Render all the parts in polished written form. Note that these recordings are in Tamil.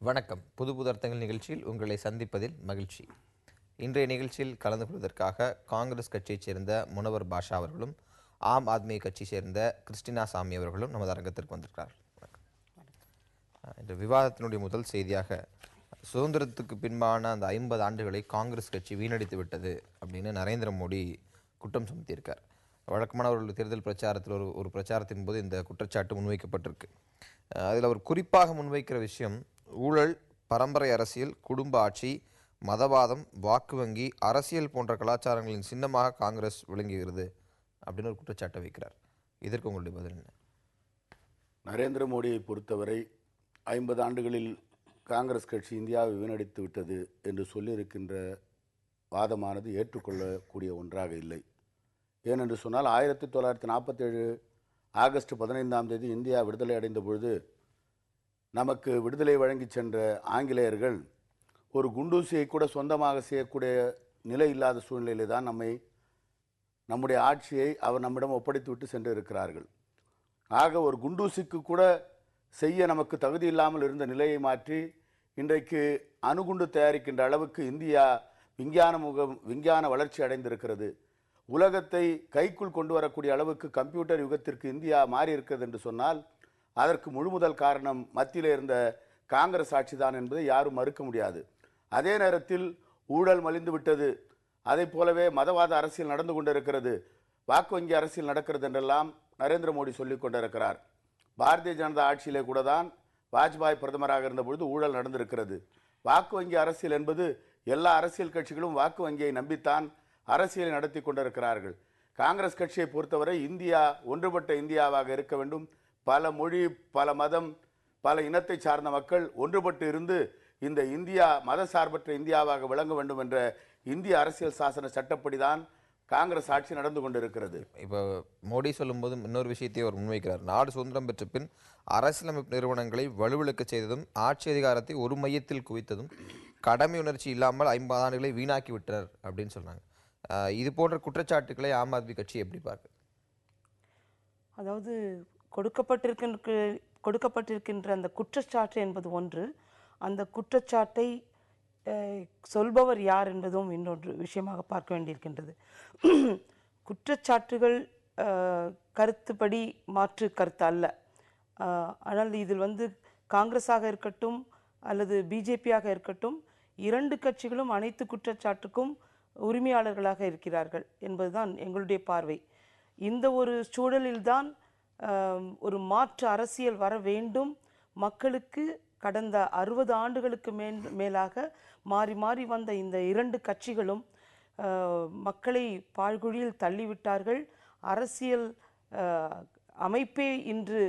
வணக்கம். புது புது அர்த்தங்கள் நிகழ்ச்சியில் உங்களை சந்திப்பதில் மகிழ்ச்சி. இன்றைய நிகழ்ச்சியில் கலந்து கொள்வதற்காக காங்கிரஸ் கட்சியைச் சேர்ந்த முனவர் பாஷா அவர்களும் ஆம் ஆத்மி கட்சியை சேர்ந்த கிறிஸ்டினா சாமி அவர்களும் நமது அரங்கத்திற்கு வந்திருக்கிறார். இந்த விவாதத்தினுடைய முதல் செய்தியாக சுதந்திரத்துக்கு பின்பான அந்த 50 ஆண்டுகளை காங்கிரஸ் கட்சி வீணடித்து விட்டது அப்படின்னு நரேந்திர மோடி குற்றம் சுமத்தியிருக்கார். வழக்கமான ஒரு தேர்தல் பிரச்சாரத்தில் ஒரு பிரச்சாரத்தின் போது இந்த குற்றச்சாட்டு முன்வைக்கப்பட்டிருக்கு. அதில் அவர் குறிப்பாக முன்வைக்கிற விஷயம் ஊழல், பரம்பரை அரசியல், குடும்ப ஆட்சி, மதவாதம், வாக்கு வங்கி, அரசியல் போன்ற கலாச்சாரங்களின் சின்னமாக காங்கிரஸ் விளங்குகிறது அப்படின்னு ஒரு குற்றச்சாட்டை வைக்கிறார். இதற்கு உங்களுடைய பதில் என்ன? நரேந்திர மோடியை பொறுத்தவரை 50 ஆண்டுகளில் காங்கிரஸ் கட்சி இந்தியாவை வீணடித்து விட்டது என்று சொல்லியிருக்கின்ற வாதமானது ஏற்றுக்கொள்ளக்கூடிய ஒன்றாக இல்லை. ஏனென்று சொன்னால் 1947 ஆகஸ்ட் 15ஆம் தேதி இந்தியா விடுதலை அடைந்த பொழுது நமக்கு விடுதலை வழங்கி சென்ற ஆங்கிலேயர்கள் ஒரு குண்டூசியை கூட சொந்தமாக செய்யக்கூடிய நிலை இல்லாத சூழ்நிலையிலே தான் நம்முடைய ஆட்சியை அவர் நம்மிடம் ஒப்படைத்து விட்டு சென்று இருக்கிறார்கள். ஆக ஒரு குண்டூசிக்கு கூட செய்ய நமக்கு தகுதி இல்லாமல் இருந்த நிலையை மாற்றி இன்றைக்கு அணுகுண்டு தயாரிக்கின்ற அளவுக்கு இந்தியா விஞ்ஞான வளர்ச்சி அடைந்திருக்கிறது. உலகத்தை கைக்குள் கொண்டு வரக்கூடிய அளவுக்கு கம்ப்யூட்டர் யுகத்திற்கு இந்தியா மாறி இருக்கிறது என்று சொன்னால் அதற்கு முழுமுதல் காரணம் மத்தியில் இருந்த காங்கிரஸ் ஆட்சி தான் என்பதை யாரும் மறுக்க முடியாது. அதே நேரத்தில் ஊழல் மலிந்து விட்டது, அதை போலவே மதவாத அரசியல் நடந்து கொண்டிருக்கிறது, வாக்கு வங்கி அரசியல் நடக்கிறது என்றெல்லாம் நரேந்திர மோடி சொல்லிக் கொண்டிருக்கிறார். பாரதிய ஜனதா ஆட்சியிலே கூட தான் வாஜ்பாய் பிரதமராக இருந்த பொழுது ஊழல் நடந்திருக்கிறது. வாக்கு வங்கி அரசியல் என்பது எல்லா அரசியல் கட்சிகளும் வாக்கு வங்கியை நம்பித்தான் அரசியலை நடத்தி கொண்டிருக்கிறார்கள். காங்கிரஸ் கட்சியை பொறுத்தவரை இந்தியா ஒன்றுபட்ட இந்தியாவாக இருக்க வேண்டும். பல மொழி, பல மதம், பல இனத்தை சார்ந்த மக்கள் ஒன்றுபட்டு இருந்து இந்த இந்தியா மத சார்பற்ற இந்தியாவாக விளங்க வேண்டும் என்ற இந்திய அரசியல் சாசன சட்டப்படிதான் காங்கிரஸ் ஆட்சி நடந்து கொண்டிருக்கிறது. இப்போ மோடி சொல்லும்போது இன்னொரு விஷயத்தை அவர் முன்வைக்கிறார். நாடு சுதந்திரம் பெற்ற பின் அரசியலமைப்பு நிறுவனங்களை வலுவிழக்க செய்ததும், ஆட்சி அதிகாரத்தை ஒரு மையத்தில் குவித்ததும், கடமை உணர்ச்சி இல்லாமல் 50 ஆண்டுகளை வீணாக்கி விட்டார் அப்படின்னு சொல்றாங்க. இது போன்ற குற்றச்சாட்டுக்களை ஆம் ஆத்மி கட்சி எப்படி பார்க்குது? அதாவது கொடுக்கப்பட்டிருக்கின்ற அந்த குற்றச்சாட்டு என்பது ஒன்று, அந்த குற்றச்சாட்டை சொல்பவர் யார் என்பதும் இன்னொன்று விஷயமாக பார்க்க வேண்டியிருக்கின்றது. குற்றச்சாட்டுகள் கருத்துப்படி மாற்று கருத்து அல்ல. ஆனால் இதில் காங்கிரஸாக இருக்கட்டும் அல்லது பிஜேபியாக இருக்கட்டும், 2 கட்சிகளும் அனைத்து குற்றச்சாட்டுக்கும் உரிமையாளர்களாக இருக்கிறார்கள் என்பதுதான் எங்களுடைய பார்வை. இந்த ஒரு சூழலில்தான் ஒரு மாற்று அரசியல் வர வேண்டும். மக்களுக்கு கடந்த 60 ஆண்டுகளுக்கு மேலாக மாறி மாறி வந்த இந்த 2 கட்சிகளும் மக்களை பாழ்குழியில் தள்ளிவிட்டார்கள். அரசியல் அமைப்பே இன்று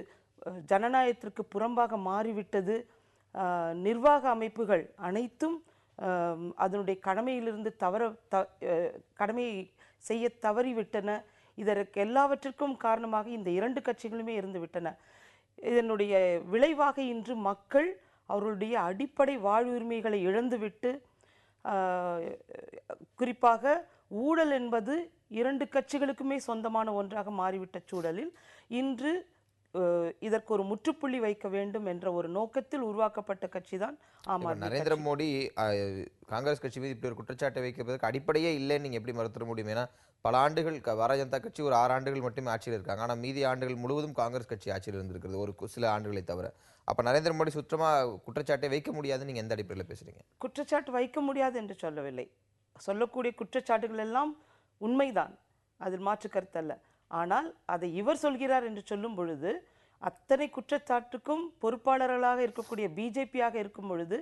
ஜனநாயகத்திற்கு புறம்பாக மாறிவிட்டது. நிர்வாக அமைப்புகள் அனைத்தும் அதனுடைய கடமையிலிருந்து கடமையை செய்ய தவறிவிட்டன. இதற்கு எல்லாவற்றிற்கும் காரணமாக இந்த 2 கட்சிகளுமே இருந்து விட்டன. இதனுடைய விளைவாக இன்று மக்கள் அவர்களுடைய அடிப்படை வாழ்வுரிமைகளை இழந்துவிட்டு, குறிப்பாக ஊழல் என்பது 2 கட்சிகளுக்குமே சொந்தமான ஒன்றாக மாறிவிட்ட சூழலில் இன்று இதற்கு ஒரு முற்றுப்புள்ளி வைக்க வேண்டும் என்ற ஒரு நோக்கத்தில் உருவாக்கப்பட்ட கட்சி தான் ஆம் ஆத்மி. நரேந்திர மோடி காங்கிரஸ் கட்சி மீது இப்படி ஒரு குற்றச்சாட்டை வைக்கிறதுக்கு அடிப்படையே இல்லைன்னு நீங்க எப்படி மறுத்துட முடியும்? ஏன்னா பல ஆண்டுகள் பாரதிய ஜனதா கட்சி ஒரு 6 ஆண்டுகள் மட்டுமே ஆட்சியில் இருக்காங்க. ஆனால் மீதி ஆண்டுகள் முழுவதும் காங்கிரஸ் கட்சி ஆட்சியில் இருந்திருக்கிறது, ஒரு சில ஆண்டுகளை தவிர. அப்ப நரேந்திர மோடி சுத்தமா குற்றச்சாட்டை வைக்க முடியாதுன்னு நீங்க எந்த அடிப்படையில் பேசுறீங்க? குற்றச்சாட்டு வைக்க முடியாது என்று சொல்லவில்லை. சொல்லக்கூடிய குற்றச்சாட்டுகள் எல்லாம் உண்மைதான், அதில் மாற்று கருத்து அல்ல. ஆனால் அதை இவர் சொல்கிறார் என்று சொல்லும் பொழுது, அத்தனை குற்றச்சாட்டுக்கும் பொறுப்பாளர்களாக இருக்கக்கூடிய பிஜேபியாக இருக்கும் பொழுது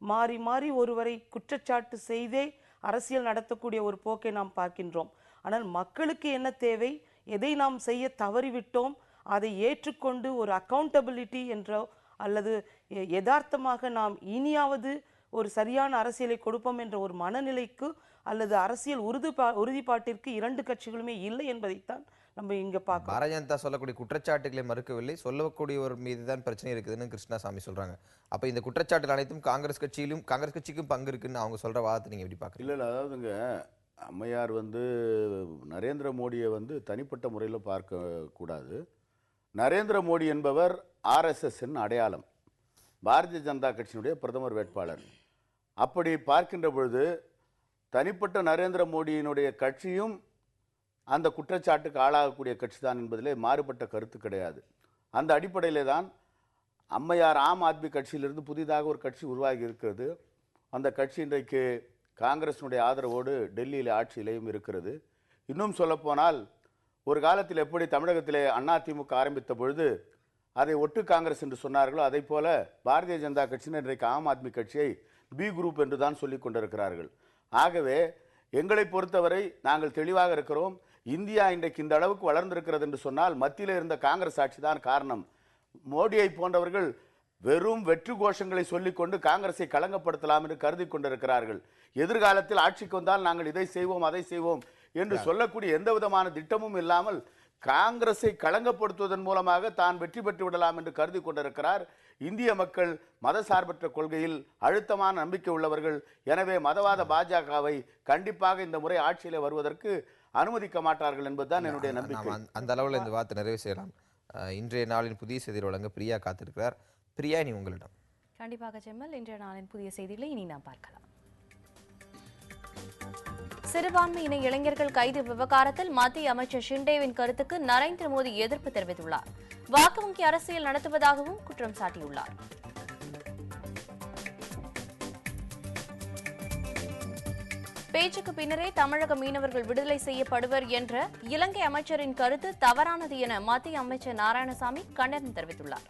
மாறி மாறி ஒருவரை குற்றச்சாட்டு செய்தே அரசியல் நடத்தக்கூடிய ஒரு போக்கை நாம் பார்க்கின்றோம். ஆனால் மக்களுக்கு என்ன தேவை, எதை நாம் செய்ய தவறிவிட்டோம், அதை ஏற்றுக்கொண்டு ஒரு அக்கௌண்டபிலிட்டி என்றோ அல்லது யதார்த்தமாக நாம் இனியாவது ஒரு சரியான அரசியலை கொடுப்போம் என்ற ஒரு மனநிலைக்கு அல்லது அரசியல் உறுதிப்பாட்டிற்கு 2 கட்சிகளுமே இல்லை என்பதைத்தான் நம்ம இங்க பார்க்க. பாரதிய ஜனதா சொல்லக்கூடிய குற்றச்சாட்டுகளை மறுக்கவில்லை, சொல்லக்கூடியவர் மீது தான் பிரச்சனை இருக்குதுன்னு கிருஷ்ணா சாமி சொல்றாங்க. அப்ப இந்த குற்றச்சாட்டுகள் அனைத்தும் காங்கிரஸ் கட்சிக்கும் பங்கு இருக்குன்னு அவங்க சொல்ற வாதத்தை நீங்க எப்படி பார்க்குறீங்க? இல்லை, அதாவதுங்க, அம்மையார் நரேந்திர மோடியை தனிப்பட்ட முறையில் பார்க்க கூடாது. நரேந்திர மோடி என்பவர் ஆர்எஸ்எஸ்ஸின் அடையாளம். பாரதிய ஜனதா கட்சியினுடைய பிரதமர் வேட்பாளர். அப்படி பார்க்கின்ற பொழுது தனிப்பட்ட நரேந்திர மோடியினுடைய கட்சியும் அந்த குற்றச்சாட்டுக்கு ஆளாகக்கூடிய கட்சி தான் என்பதிலே மாறுபட்ட கருத்து கிடையாது. அந்த அடிப்படையிலே தான் அம்மையார் ஆம் ஆத்மி கட்சியிலிருந்து புதிதாக ஒரு கட்சி உருவாகி இருக்கிறது. அந்த கட்சி இன்றைக்கு காங்கிரஸினுடைய ஆதரவோடு டெல்லியில் ஆட்சியிலேயும் இருக்கிறது. இன்னும் சொல்லப்போனால் ஒரு காலத்தில் எப்படி தமிழகத்திலே அதிமுக ஆரம்பித்த பொழுது அதை ஒட்டு காங்கிரஸ் என்று சொன்னார்களோ அதை போல பாரதிய ஜனதா கட்சியினர் இன்றைக்கு ஆம் ஆத்மி கட்சியை பி குரூப் என்று தான் சொல்லிக் கொண்டிருக்கிறார்கள். ஆகவே எங்களை பொறுத்தவரை நாங்கள் தெளிவாக இருக்கிறோம். இந்தியா இன்றைக்கு இந்த அளவுக்கு வளர்ந்திருக்கிறது என்று சொன்னால் மத்தியில் இருந்த காங்கிரஸ் ஆட்சி தான் காரணம். மோடியை போன்றவர்கள் வெறும் வெற்றி கோஷங்களை சொல்லிக்கொண்டு காங்கிரஸை களங்கப்படுத்தலாம் என்று கருதி கொண்டிருக்கிறார்கள். எதிர்காலத்தில் ஆட்சிக்கு வந்தால் நாங்கள் இதை செய்வோம் அதை செய்வோம் என்று சொல்லக்கூடிய எந்த விதமான திட்டமும் இல்லாமல் காங்கிரஸை களங்கப்படுத்துவதன் மூலமாக தான் வெற்றி பெற்று விடலாம் என்று கருதி கொண்டிருக்கிறார். இந்திய மக்கள் மதசார்பற்ற கொள்கையில் அழுத்தமான நம்பிக்கை உள்ளவர்கள். எனவே மதவாத பாஜகவை கண்டிப்பாக இந்த முறை ஆட்சியிலே வருவதற்கு அனுமதிக்க மாட்டார்கள் என்பதுதான் என்னுடைய நம்பிக்கை. அந்த அளவில் இந்த வார்த்தை நிறைவு செய்யலாம். இன்றைய நாளின் புதிய செய்திகள் வழங்க பிரியா காத்திருக்கிறார். பிரியா, இனி உங்களிடம். கண்டிப்பாக செம்மல். இன்றைய நாளின் புதிய செய்திகளை இனி நாம் பார்க்கலாம். சிறுபான்மையின இளைஞர்கள் கைது விவகாரத்தில் மத்திய அமைச்சர் ஷிண்டேவின் கருத்துக்கு நரேந்திர மோடி எதிர்ப்பு தெரிவித்துள்ளார். வாக்கு வங்கி அரசியல் நடத்துவதாகவும் குற்றம் சாட்டியுள்ளார். பேச்சுக்கு பின்னரே தமிழக மீனவர்கள் விடுதலை செய்யப்படுவர் என்ற இலங்கை அமைச்சரின் கருத்து தவறானது என மத்திய அமைச்சர் நாராயணசாமி கண்டனம் தெரிவித்துள்ளார்.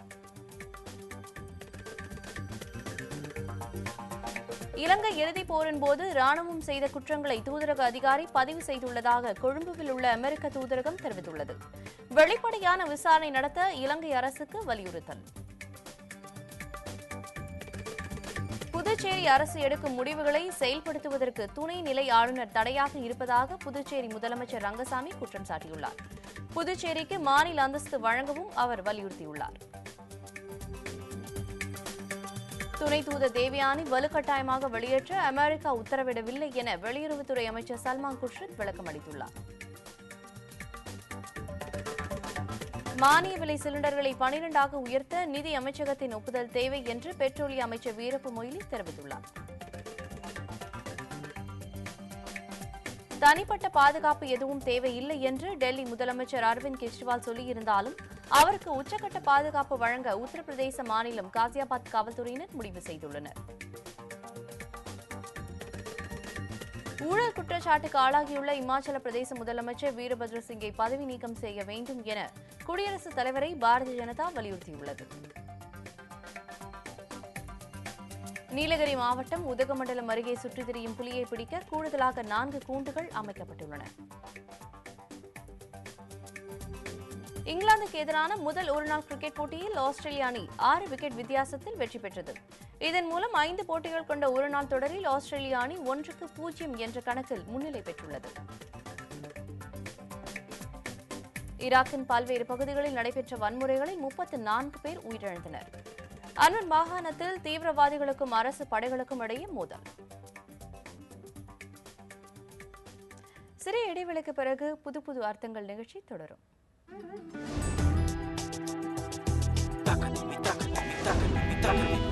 இலங்கை இறுதிப் போரின் போது ராணுவம் செய்த குற்றங்களை தூதரக அதிகாரி பதிவு செய்துள்ளதாக கொழும்புவில் உள்ள அமெரிக்க தூதரகம் தெரிவித்துள்ளது. வெளிப்படையான விசாரணை நடத்த இலங்கை அரசுக்கு வலியுறுத்தல். புதுச்சேரி அரசு எடுக்கும் முடிவுகளை செயல்படுத்துவதற்கு துணை நிலை ஆளுநர் தடையாக இருப்பதாக புதுச்சேரி முதலமைச்சர் ரங்கசாமி குற்றம் சாட்டியுள்ளார். புதுச்சேரிக்கு மாநில அந்தஸ்து வழங்கவும் அவர் வலியுறுத்தியுள்ளார். துணை தூதர் தேவயானி வலுக்கட்டாயமாக வெளியேற்ற அமெரிக்கா உத்தரவிடவில்லை என வெளியுறவுத்துறை அமைச்சர் சல்மான் குர்ஷித் விளக்கம் அளித்துள்ளார். மானிய விலை சிலிண்டர்களை 12ஆக உயர்த்த நிதி அமைச்சகத்தின் ஒப்புதல் தேவை என்று பெட்ரோலிய அமைச்சர் வீரப்ப மொய்லி தெரிவித்துள்ளார். தனிப்பட்ட பாதுகாப்பு எதுவும் தேவையில்லை என்று டெல்லி முதலமைச்சர் அரவிந்த் கெஜ்ரிவால் சொல்லியிருந்தாலும் அவருக்கு உச்சக்கட்ட பாதுகாப்பு வழங்க உத்தரப்பிரதேச மாநிலம் காசியாபாத் காவல்துறையினர் முடிவு செய்துள்ளனர். ஊழல் குற்றச்சாட்டுக்கு ஆளாகியுள்ள இமாச்சல பிரதேச முதலமைச்சர் வீரபத்ர சிங்கை பதவி நீக்கம் செய்ய வேண்டும் என குடியரசுத் தலைவரை பாரதிய ஜனதா வலியுறுத்தியுள்ளது. நீலகிரி மாவட்டம் உதகமண்டலம் அருகே சுற்றித் திரியும் புலியை பிடிக்க கூடுதலாக 4 கூண்டுகள் அமைக்கப்பட்டுள்ளன. இங்கிலாந்துக்கு எதிரான முதல் ஒருநாள் கிரிக்கெட் போட்டியில் ஆஸ்திரேலிய அணி 6 விக்கெட் வித்தியாசத்தில் வெற்றி பெற்றது. இதன் மூலம் 5 போட்டிகள் கொண்ட ஒருநாள் தொடரில் ஆஸ்திரேலிய அணி 1-0 என்ற கணக்கில் முன்னிலை பெற்றுள்ளது. ஈராக்கின் பல்வேறு பகுதிகளில் நடைபெற்ற வன்முறைகளில் 34 பேர் உயிரிழந்தனர். அன்வர் மாகாணத்தில் தீவிரவாதிகளுக்கும் அரசு படைகளுக்கும் இடையே மோதல். சிறிய இடைவெளிக்கு பிறகு புது அர்த்தங்கள் நிகழ்ச்சி தொடரும். Taca,